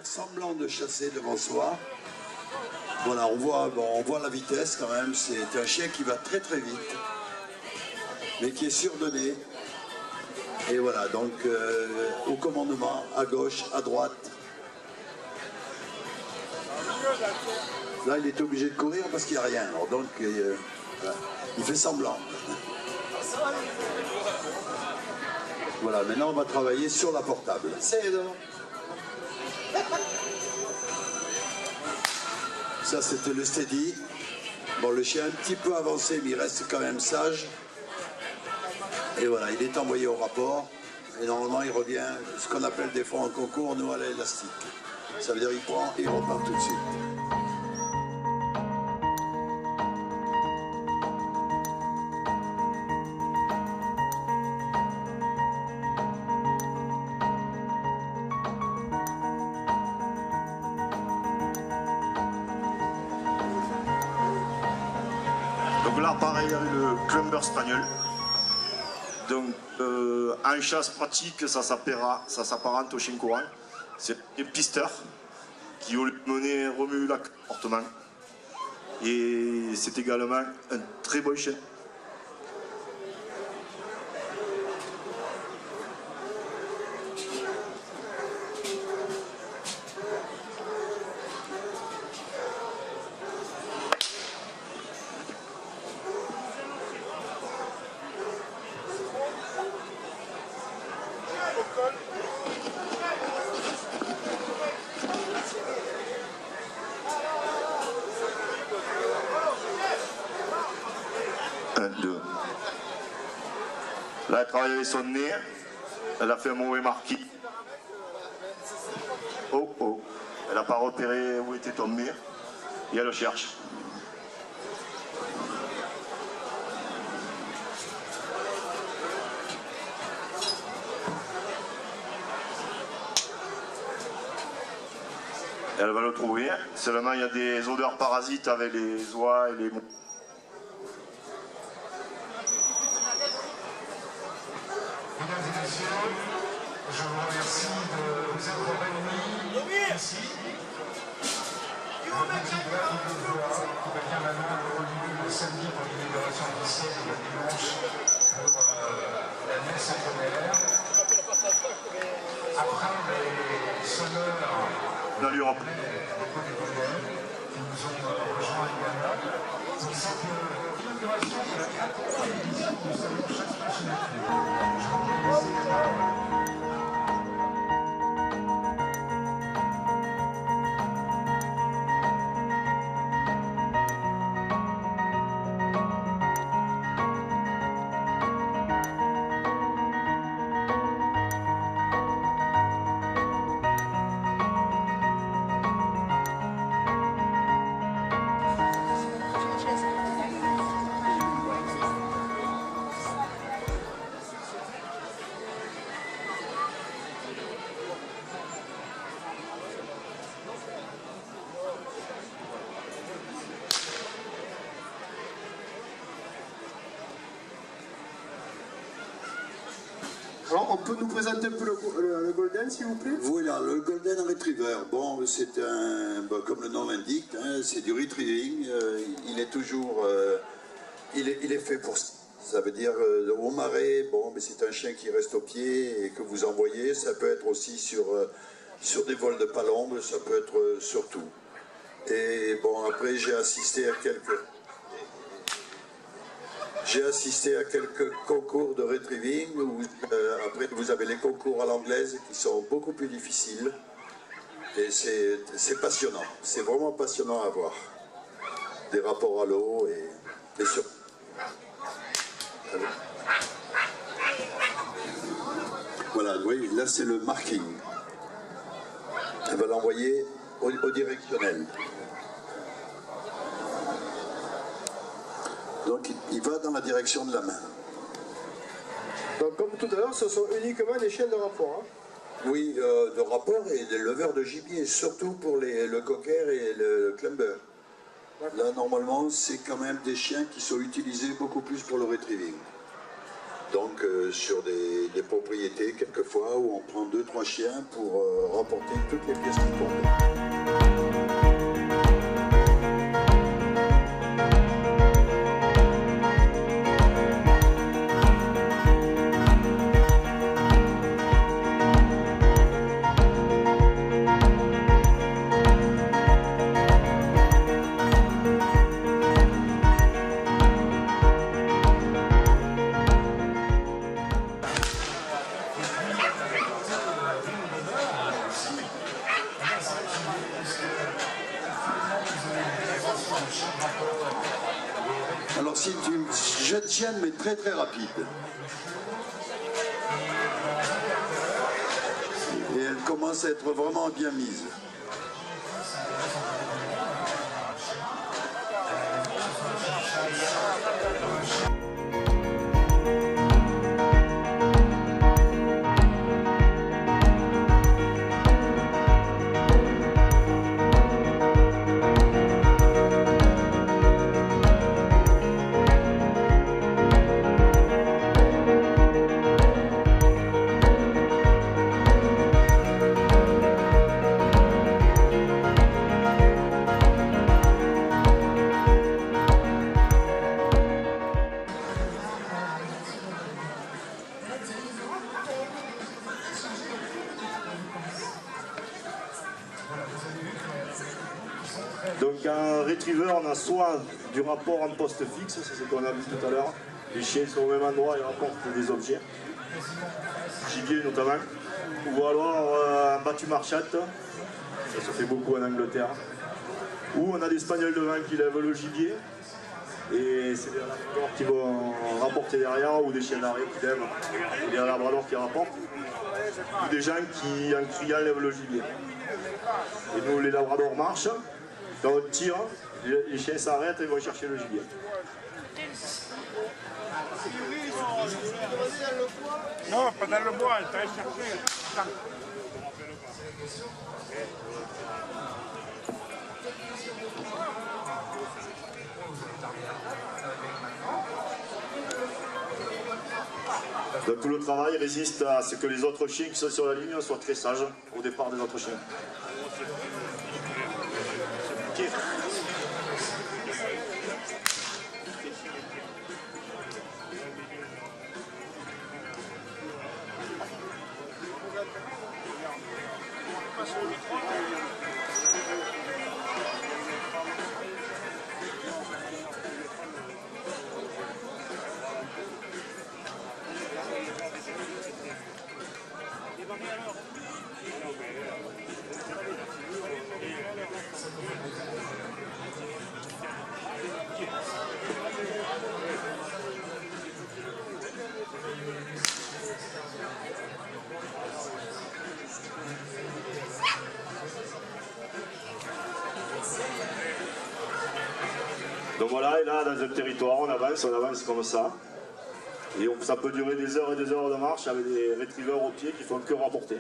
faire semblant de chasser devant soi. Voilà, on voit la vitesse quand même. C'est un chien qui va très très vite, mais qui est surdonné. Et voilà, donc au commandement, à gauche, à droite. Là, il est obligé de courir parce qu'il n'y a rien. Alors, donc, voilà. Il fait semblant. Voilà, maintenant on va travailler sur la portable. Ça, c'était le steady. Bon, le chien est un petit peu avancé, mais il reste quand même sage. Et voilà, il est envoyé au rapport. Et normalement, il revient, ce qu'on appelle des fois en concours, nous, à l'élastique. Ça veut dire qu'il prend et il repart tout de suite. Donc là, pareil avec le Clumber Spaniel. Donc, en chasse pratique, ça s'apparente au chien courant. C'est un pisteur qui, au lieu de mener, remue le comportement. Et c'est également un très bon chien. Là, elle travaille avec son nez. Elle a fait un mauvais marquis. Oh, oh. Elle n'a pas repéré où était tombé. Et elle le cherche. Elle va le trouver. Seulement, il y a des odeurs parasites avec les oies et les mous. Mesdames et messieurs, je vous remercie de vous être réunis ici. Le petit verre qui devient maintenant le samedi pour l'inauguration officielle et le dimanche pour la messe éphémère. Après les sonneurs Dans l'Europe. qui nous ont rejoints également, c'est cette inauguration de la 4e édition du salon Chasse Passionnature. Je vous remercie la parole. Alors, on peut nous présenter un peu le Golden, s'il vous plaît? Voilà, le Golden Retriever, bon, c'est un, bon, comme le nom l'indique, hein, c'est du retrieving, il est toujours, il est fait pour ça. Ça veut dire, au marais, bon, mais c'est un chien qui reste au pied et que vous envoyez, ça peut être aussi sur des vols de palombe, ça peut être sur tout. Et bon, après, j'ai assisté à quelques concours de retrieving où après vous avez les concours à l'anglaise qui sont beaucoup plus difficiles et c'est passionnant, c'est vraiment passionnant à voir. Des rapports à l'eau et sur... Voilà, oui, là c'est le marking. Elle va l'envoyer au directionnel. Donc il va dans la direction de la main. Donc, comme tout à l'heure, ce sont uniquement des chiens de rapport. Hein. Oui, de rapport et des leveurs de gibier, surtout pour le cocker et le clumber. Là, normalement, c'est quand même des chiens qui sont utilisés beaucoup plus pour le retrieving. Donc sur des propriétés quelquefois où on prend 2-3 chiens pour rapporter toutes les pièces qui tombent. Alors c'est une jeune chienne mais très très rapide. Et elle commence à être vraiment bien mise. Donc un retriever, on a soit du rapport en poste fixe, c'est ce qu'on a vu tout à l'heure. Les chiens sont au même endroit et rapportent des objets, gibier notamment. Ou alors un battu marchette, ça se fait beaucoup en Angleterre. Ou on a des spagnols devant qui lèvent le gibier. Et c'est des labradors qui vont rapporter derrière, ou des chiens d'arrêt qui lèvent, et des labradors qui rapportent. Ou des gens qui en criant lèvent le gibier. Et nous les labradors marchent. Quand on tire, les chiens s'arrêtent et vont chercher le gibier. Non, pas dans le bois, elle t'a cherché. Donc tout le travail résiste à ce que les autres chiens qui sont sur la ligne soient très sages au départ des autres chiens. Donc voilà, et là dans un territoire, on avance comme ça. Et ça peut durer des heures et des heures de marche avec des retrievers au pied qui font que rapporter.